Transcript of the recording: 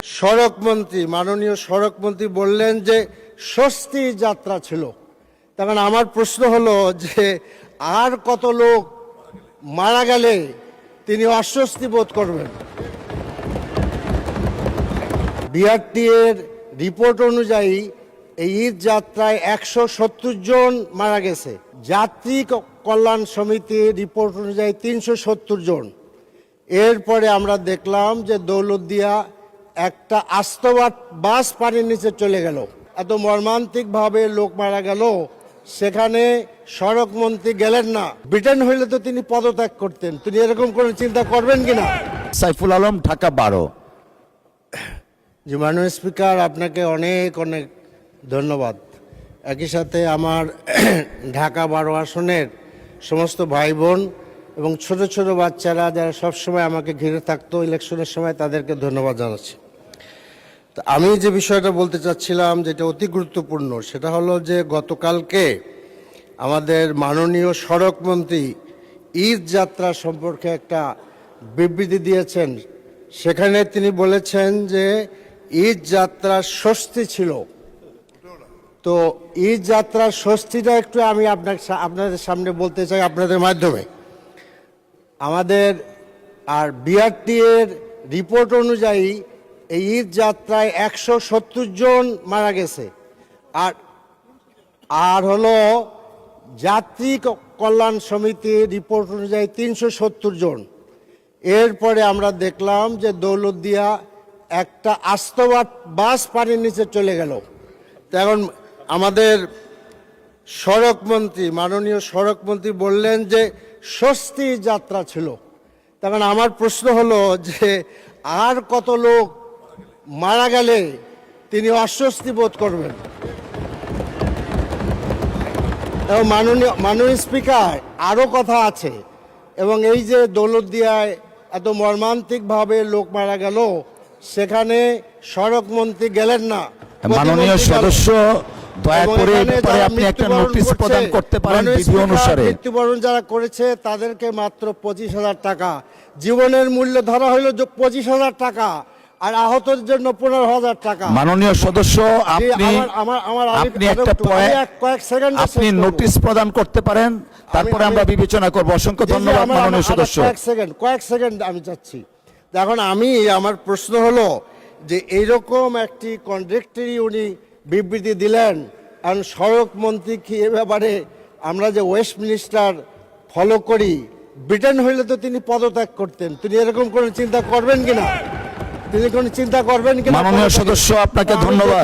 সড়কমন্ত্রী মাননীয় সড়কমন্ত্রী বললেন যে স্বস্তি যাত্রা ছিল। তখন আমার প্রশ্ন হলো যে আর কত লোক মারা গেলে তিনি অস্বস্তি বোধ করবেন? বিআরটি এর রিপোর্ট অনুযায়ী এই ঈদ যাত্রায় 170 জন মারা গেছে। যাত্রী কল্যাণ সমিতির রিপোর্ট অনুযায়ী 370 জন। এরপরে আমরা দেখলাম যে দৌলতদিয়া একটা আস্ত বাস পানির নিচে চলে গেল। এত মর্মান্তিকভাবে লোক মারা গেল, সেখানে সড়কমন্ত্রী গেলেন না। ব্রিটেন হইলে তো তিনি পদত্যাগ করতেন। তিনি এরকম করে চিন্তা করবেন কিনা? সাইফুল আলম, ঢাকা 12। জি মাননীয় স্পিকার, আপনাকে অনেক অনেক ধন্যবাদ। একই সাথে আমার ঢাকা 12 আসনের সমস্ত ভাই বোন এবং ছোট ছোট বাচ্চারা যারা সবসময় আমাকে ঘিরে থাকতো ইলেকশনের সময়, তাদেরকে ধন্যবাদ জানাচ্ছি। তো আমি যে বিষয়টা বলতে চাচ্ছিলাম, যেটা অতি গুরুত্বপূর্ণ, সেটা হলো যে গতকালকে আমাদের মাননীয় সড়কমন্ত্রী ঈদ যাত্রা সম্পর্কে একটা বিবৃতি দিয়েছেন। সেখানে তিনি বলেছেন যে ঈদ যাত্রার স্বস্তি ছিল। তো ঈদ যাত্রার স্বস্তিটা একটু আমি আপনাদের সামনে বলতে চাই আপনাদের মাধ্যমে। আমাদের বিআরটি এর রিপোর্ট অনুযায়ী এই ঈদ যাত্রায় 170 জন মারা গেছে। আর হলো যাত্রী কল্যাণ সমিতির রিপোর্ট অনুযায়ী 370 জন। এরপরে আমরা দেখলাম যে দৌলতদিয়া একটা আস্ত বাস পানির নিচে চলে গেল। এখন আমাদের সড়কমন্ত্রী মাননীয় সড়কমন্ত্রী বললেন যে স্বস্তি যাত্রা ছিল। তখন আমার প্রশ্ন হলো যে আর কত লোক মারা গেলে তিনি অস্বস্তি বোধ করবেন? এবং মাননীয় স্পিকার, আরও কথা আছে। এবং এই যে দৌলতদিয়ায় এত মর্মান্তিকভাবে লোক মারা গেল, সেখানে সড়কমন্ত্রী গেলেন না। মাননীয় সদস্য, দয়া করে আপনি একটা নোটিশ প্রদান করতে পারেন বিধি অনুসারে। মৃত্যুবরণ যারা করেছে তাদেরকে মাত্র 25,000 টাকা, জীবনের মূল্য ধরা হলো 25,000 টাকা, আর আহতদের জন্য 15,000 টাকা। মাননীয় সদস্য, আপনি একটা কয়েক সেকেন্ড আপনি নোটিশ প্রদান করতে পারেন, তারপরে আমরা বিবেচনা করব। অসংখ্য ধন্যবাদ মাননীয় সদস্য। কয়েক সেকেন্ড আমি চাচ্ছি। এখন আমার প্রশ্ন হলো যে এইরকম একটি কন্ট্রাক্টরি উনি বিবৃতি দিলেন, কারণ সড়ক মন্ত্রী কি এ ব্যাপারে আমরা যে ওয়েস্টমিনিস্টার ফলো করি, ব্রিটেন হইলে তো তিনি পদত্যাগ করতেন। তিনি এরকম করে চিন্তা করবেন কিনা? তিনি কোন চিন্তা করবেন কিনা? মাননীয় সদস্য, আপনাকে ধন্যবাদ।